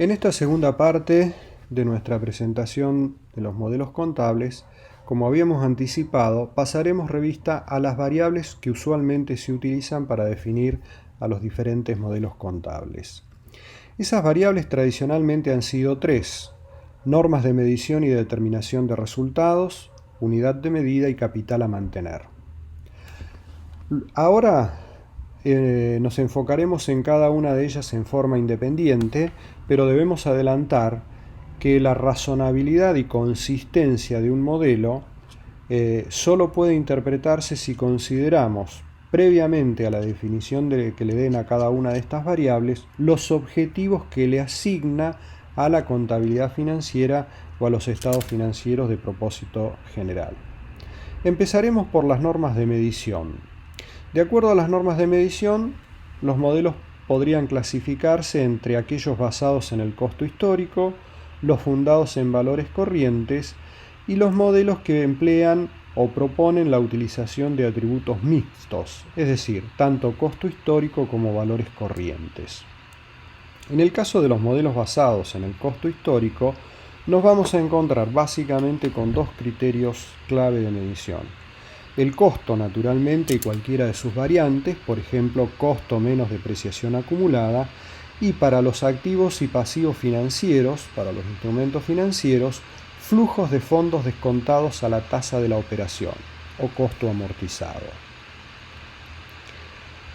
En esta segunda parte de nuestra presentación de los modelos contables, como habíamos anticipado, pasaremos revista a las variables que usualmente se utilizan para definir a los diferentes modelos contables. Esas variables tradicionalmente han sido tres: normas de medición y determinación de resultados, unidad de medida y capital a mantener. Ahora nos enfocaremos en cada una de ellas en forma independiente, pero debemos adelantar que la razonabilidad y consistencia de un modelo solo puede interpretarse si consideramos, previamente a la definición que le den a cada una de estas variables, los objetivos que le asigna a la contabilidad financiera o a los estados financieros de propósito general. Empezaremos por las normas de medición. De acuerdo a las normas de medición, los modelos podrían clasificarse entre aquellos basados en el costo histórico, los fundados en valores corrientes y los modelos que emplean o proponen la utilización de atributos mixtos, es decir, tanto costo histórico como valores corrientes. En el caso de los modelos basados en el costo histórico, nos vamos a encontrar básicamente con dos criterios clave de medición. El costo, naturalmente, y cualquiera de sus variantes, por ejemplo, costo menos depreciación acumulada, y para los activos y pasivos financieros, para los instrumentos financieros, flujos de fondos descontados a la tasa de la operación, o costo amortizado.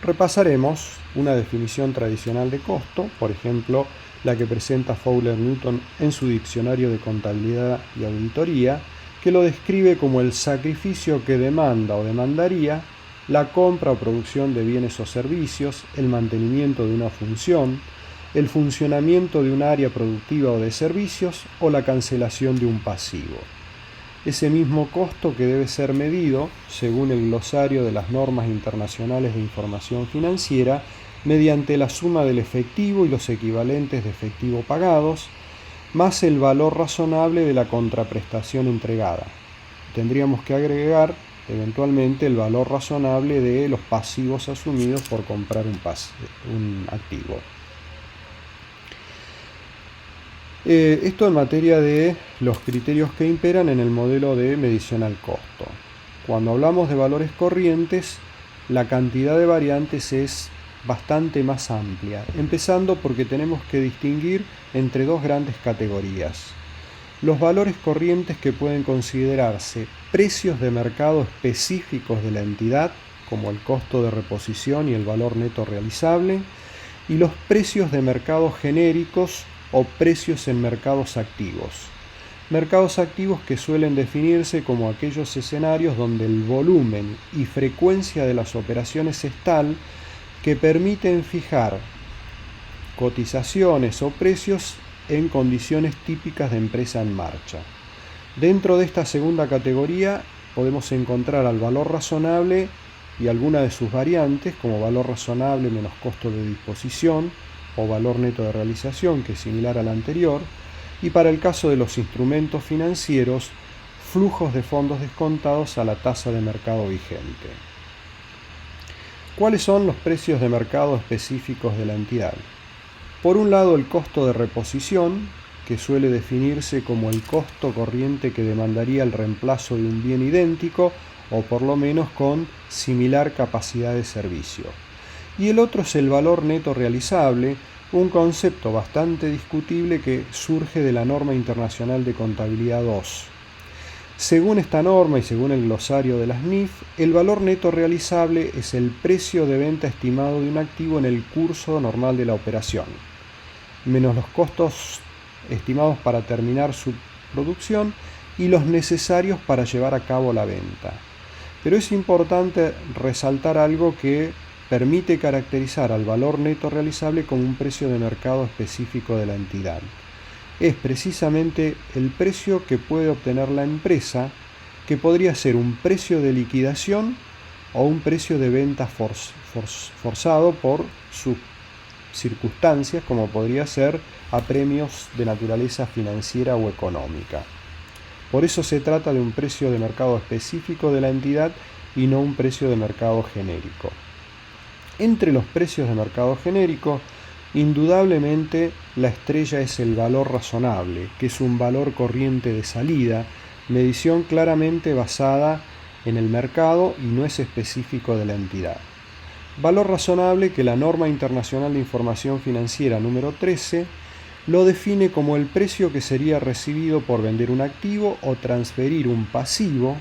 Repasaremos una definición tradicional de costo, por ejemplo, la que presenta Fowler Newton en su Diccionario de Contabilidad y Auditoría, que lo describe como el sacrificio que demanda o demandaría la compra o producción de bienes o servicios, el mantenimiento de una función, el funcionamiento de un área productiva o de servicios o la cancelación de un pasivo. Ese mismo costo que debe ser medido, según el glosario de las normas internacionales de información financiera, mediante la suma del efectivo y los equivalentes de efectivo pagados, más el valor razonable de la contraprestación entregada. Tendríamos que agregar eventualmente el valor razonable de los pasivos asumidos por comprar un activo. Esto en materia de los criterios que imperan en el modelo de medición al costo. Cuando hablamos de valores corrientes, la cantidad de variantes es bastante más amplia, empezando porque tenemos que distinguir entre dos grandes categorías. Los valores corrientes que pueden considerarse precios de mercado específicos de la entidad, como el costo de reposición y el valor neto realizable, y los precios de mercado genéricos o precios en mercados activos. Mercados activos que suelen definirse como aquellos escenarios donde el volumen y frecuencia de las operaciones es tal que permiten fijar cotizaciones o precios en condiciones típicas de empresa en marcha. Dentro de esta segunda categoría podemos encontrar al valor razonable y alguna de sus variantes, como valor razonable menos costo de disposición o valor neto de realización, que es similar al anterior, y para el caso de los instrumentos financieros, flujos de fondos descontados a la tasa de mercado vigente. ¿Cuáles son los precios de mercado específicos de la entidad? Por un lado, el costo de reposición, que suele definirse como el costo corriente que demandaría el reemplazo de un bien idéntico o por lo menos con similar capacidad de servicio. Y el otro es el valor neto realizable, un concepto bastante discutible que surge de la norma internacional de contabilidad 2. Según esta norma y según el glosario de las NIF, el valor neto realizable es el precio de venta estimado de un activo en el curso normal de la operación, menos los costos estimados para terminar su producción y los necesarios para llevar a cabo la venta. Pero es importante resaltar algo que permite caracterizar al valor neto realizable como un precio de mercado específico de la entidad. Es precisamente el precio que puede obtener la empresa, que podría ser un precio de liquidación o un precio de venta forzado por sus circunstancias, como podría ser a premios de naturaleza financiera o económica. Por eso se trata de un precio de mercado específico de la entidad y no un precio de mercado genérico. Entre los precios de mercado genérico, indudablemente la estrella es el valor razonable, que es un valor corriente de salida, medición claramente basada en el mercado y no es específico de la entidad. Valor razonable que la Norma Internacional de Información Financiera número 13 lo define como el precio que sería recibido por vender un activo o transferir un pasivo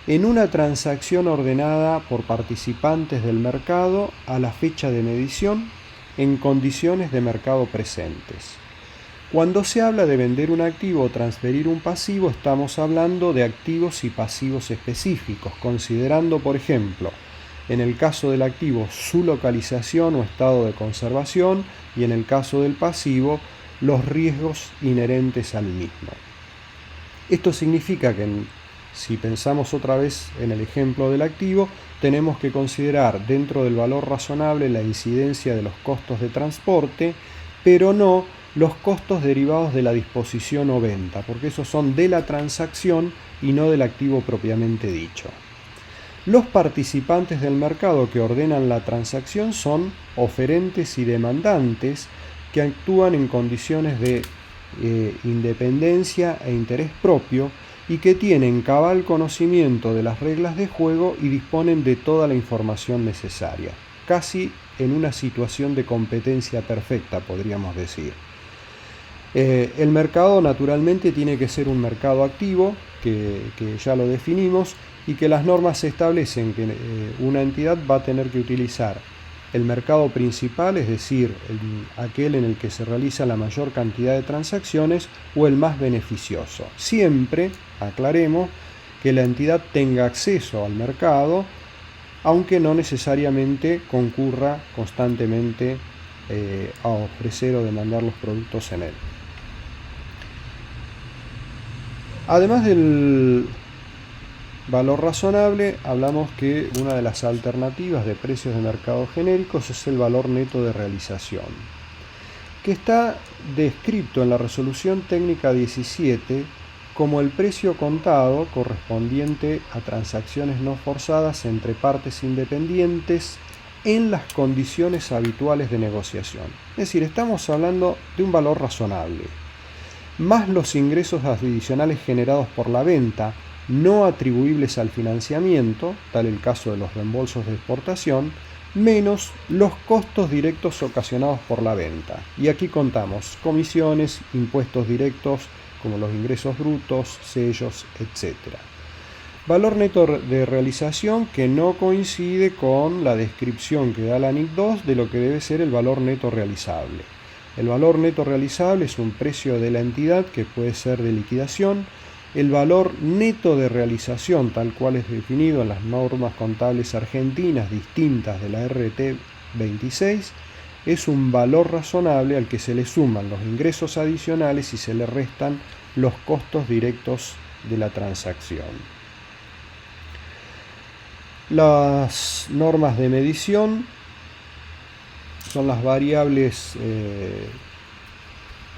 en una transacción ordenada por participantes del mercado a la fecha de medición en condiciones de mercado presentes. Cuando se habla de vender un activo o transferir un pasivo, estamos hablando de activos y pasivos específicos, considerando, por ejemplo, en el caso del activo su localización o estado de conservación y en el caso del pasivo los riesgos inherentes al mismo. Esto significa que si pensamos otra vez en el ejemplo del activo, tenemos que considerar dentro del valor razonable la incidencia de los costos de transporte, pero no los costos derivados de la disposición o venta, porque esos son de la transacción y no del activo propiamente dicho. Los participantes del mercado que ordenan la transacción son oferentes y demandantes que actúan en condiciones de independencia e interés propio y que tienen cabal conocimiento de las reglas de juego y disponen de toda la información necesaria, casi en una situación de competencia perfecta, podríamos decir. El mercado naturalmente tiene que ser un mercado activo, que ya lo definimos, y que las normas establecen que una entidad va a tener que utilizar el mercado principal, es decir, aquel en el que se realiza la mayor cantidad de transacciones, o el más beneficioso. Siempre, aclaremos, que la entidad tenga acceso al mercado, aunque no necesariamente concurra constantemente a ofrecer o demandar los productos en él. Además del valor razonable, hablamos que una de las alternativas de precios de mercado genéricos es el valor neto de realización, que está descrito en la resolución técnica 17 como el precio contado correspondiente a transacciones no forzadas entre partes independientes en las condiciones habituales de negociación. Es decir, estamos hablando de un valor razonable, más los ingresos adicionales generados por la venta, no atribuibles al financiamiento, tal el caso de los reembolsos de exportación, menos los costos directos ocasionados por la venta. Y aquí contamos comisiones, impuestos directos como los ingresos brutos, sellos, etc. Valor neto de realización que no coincide con la descripción que da la NIC 2 de lo que debe ser el valor neto realizable. El valor neto realizable es un precio de la entidad que puede ser de liquidación. El valor neto de realización, tal cual es definido en las normas contables argentinas distintas de la RT 26, es un valor razonable al que se le suman los ingresos adicionales y se le restan los costos directos de la transacción. Las normas de medición son las variables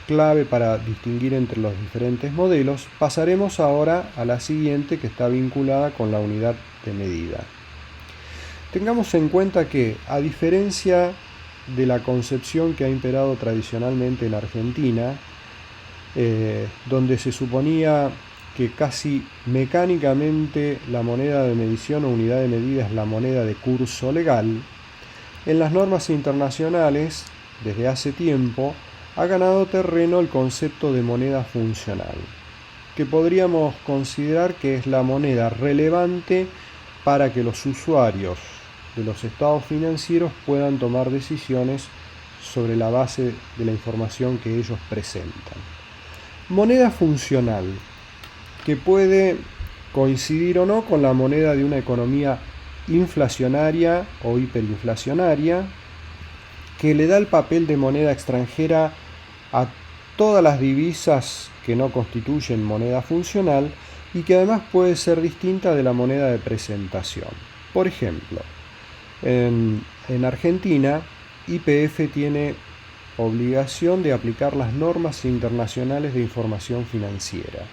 clave para distinguir entre los diferentes modelos. Pasaremos ahora a la siguiente, que está vinculada con la unidad de medida. Tengamos en cuenta que, a diferencia de la concepción que ha imperado tradicionalmente en Argentina, donde se suponía que casi mecánicamente la moneda de medición o unidad de medida es la moneda de curso legal, en las normas internacionales, desde hace tiempo, ha ganado terreno el concepto de moneda funcional, que podríamos considerar que es la moneda relevante para que los usuarios de los estados financieros puedan tomar decisiones sobre la base de la información que ellos presentan. Moneda funcional, que puede coincidir o no con la moneda de una economía inflacionaria o hiperinflacionaria, que le da el papel de moneda extranjera a todas las divisas que no constituyen moneda funcional y que además puede ser distinta de la moneda de presentación. Por ejemplo, en Argentina, YPF tiene obligación de aplicar las normas internacionales de información financiera.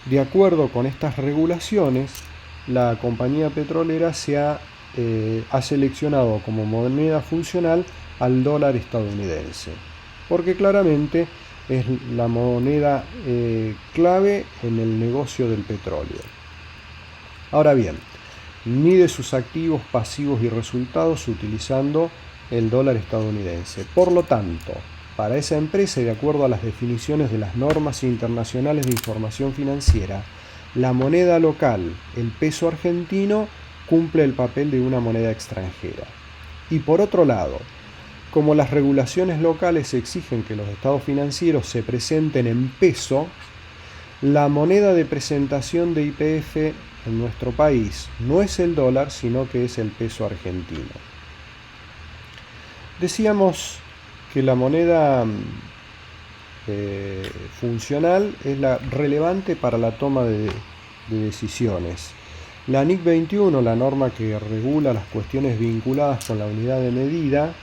De acuerdo con estas regulaciones, la compañía petrolera ha seleccionado como moneda funcional al dólar estadounidense. porque claramente es la moneda clave en el negocio del petróleo. Ahora bien, mide sus activos, pasivos y resultados utilizando el dólar estadounidense. Por lo tanto, para esa empresa y de acuerdo a las definiciones de las normas internacionales de información financiera, la moneda local, el peso argentino, cumple el papel de una moneda extranjera. Y por otro lado, como las regulaciones locales exigen que los estados financieros se presenten en peso, la moneda de presentación de YPF en nuestro país no es el dólar, sino que es el peso argentino. Decíamos que la moneda funcional es la relevante para la toma de decisiones. La NIC 21, la norma que regula las cuestiones vinculadas con la unidad de medida,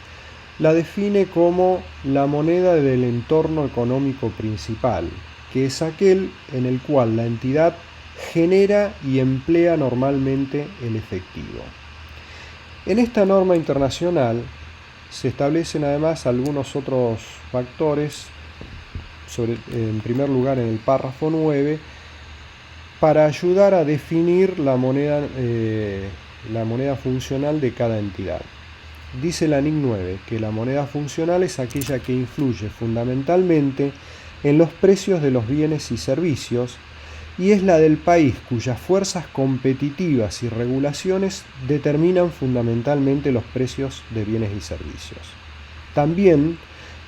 la define como la moneda del entorno económico principal, que es aquel en el cual la entidad genera y emplea normalmente el efectivo. En esta norma internacional se establecen además algunos otros factores, en primer lugar en el párrafo 9, para ayudar a definir la moneda funcional de cada entidad. Dice la NIC 9 que la moneda funcional es aquella que influye fundamentalmente en los precios de los bienes y servicios y es la del país cuyas fuerzas competitivas y regulaciones determinan fundamentalmente los precios de bienes y servicios. También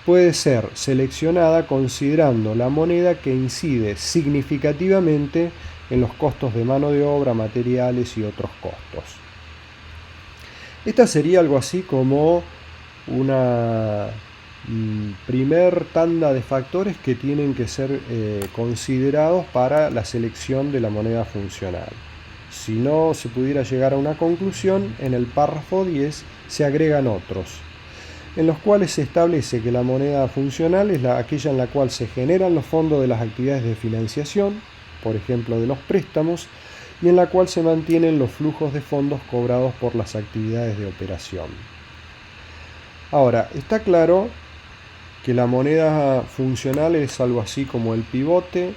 puede ser seleccionada considerando la moneda que incide significativamente en los costos de mano de obra, materiales y otros costos. Esta sería algo así como una primer tanda de factores que tienen que ser considerados para la selección de la moneda funcional. Si no se pudiera llegar a una conclusión, en el párrafo 10 se agregan otros, en los cuales se establece que la moneda funcional es aquella en la cual se generan los fondos de las actividades de financiación, por ejemplo de los préstamos, y en la cual se mantienen los flujos de fondos cobrados por las actividades de operación. Ahora, está claro que la moneda funcional es algo así como el pivote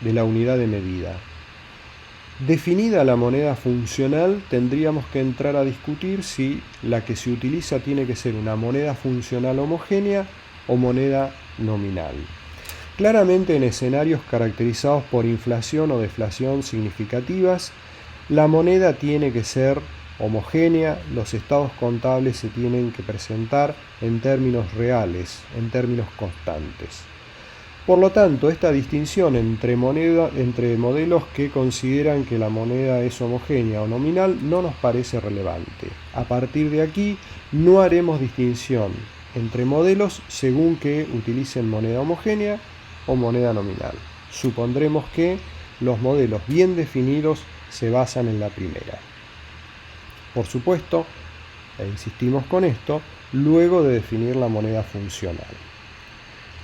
de la unidad de medida. Definida la moneda funcional, tendríamos que entrar a discutir si la que se utiliza tiene que ser una moneda funcional homogénea o moneda nominal. Claramente en escenarios caracterizados por inflación o deflación significativas, la moneda tiene que ser homogénea, los estados contables se tienen que presentar en términos reales, en términos constantes. Por lo tanto, esta distinción entre modelos que consideran que la moneda es homogénea o nominal no nos parece relevante. A partir de aquí, no haremos distinción entre modelos según que utilicen moneda homogénea o moneda nominal. Supondremos que los modelos bien definidos se basan en la primera. Por supuesto, e insistimos con esto, luego de definir la moneda funcional.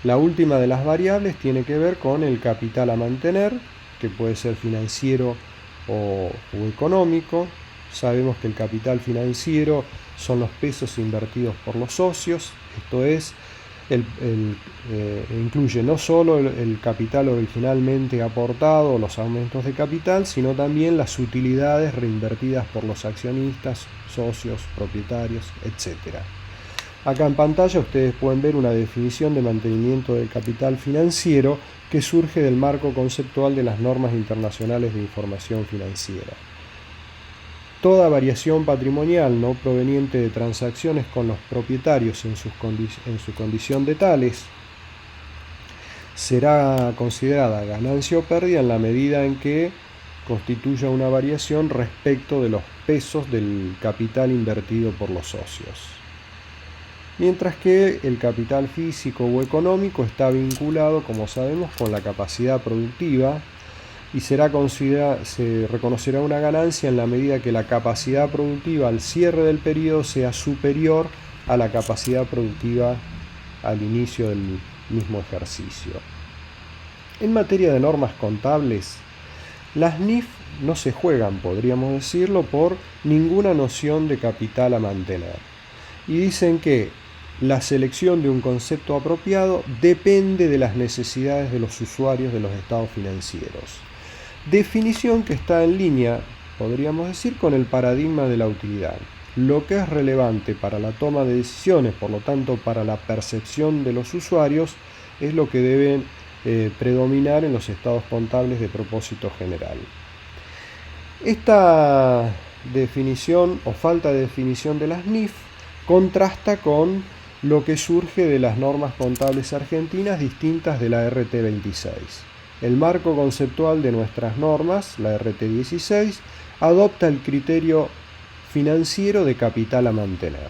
La última de las variables tiene que ver con el capital a mantener, que puede ser financiero o económico. Sabemos que el capital financiero son los pesos invertidos por los socios, esto es, incluye no solo el capital originalmente aportado o los aumentos de capital, sino también las utilidades reinvertidas por los accionistas, socios, propietarios, etc. Acá en pantalla ustedes pueden ver una definición de mantenimiento del capital financiero que surge del marco conceptual de las normas internacionales de información financiera. Toda variación patrimonial no proveniente de transacciones con los propietarios en su condición de tales será considerada ganancia o pérdida en la medida en que constituya una variación respecto de los pesos del capital invertido por los socios. Mientras que el capital físico o económico está vinculado, como sabemos, con la capacidad productiva y se reconocerá una ganancia en la medida que la capacidad productiva al cierre del periodo sea superior a la capacidad productiva al inicio del mismo ejercicio. En materia de normas contables, las NIF no se juegan, podríamos decirlo, por ninguna noción de capital a mantener. Y dicen que la selección de un concepto apropiado depende de las necesidades de los usuarios de los estados financieros. Definición que está en línea, podríamos decir, con el paradigma de la utilidad. Lo que es relevante para la toma de decisiones, por lo tanto para la percepción de los usuarios, es lo que deben predominar en los estados contables de propósito general. Esta definición o falta de definición de las NIF contrasta con lo que surge de las normas contables argentinas distintas de la RT26. El marco conceptual de nuestras normas, la RT16, adopta el criterio financiero de capital a mantener.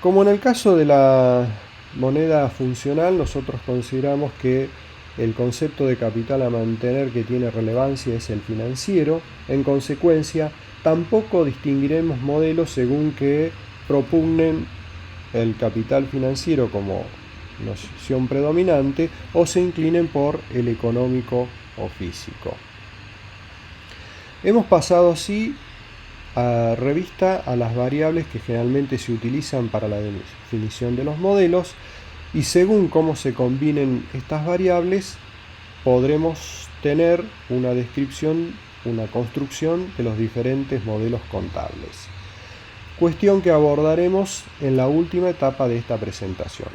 Como en el caso de la moneda funcional, nosotros consideramos que el concepto de capital a mantener que tiene relevancia es el financiero. En consecuencia, tampoco distinguiremos modelos según que propugnen el capital financiero como noción predominante o se inclinen por el económico o físico. Hemos pasado así a revista a las variables que generalmente se utilizan para la definición de los modelos y según cómo se combinen estas variables podremos tener una descripción, una construcción de los diferentes modelos contables. Cuestión que abordaremos en la última etapa de esta presentación.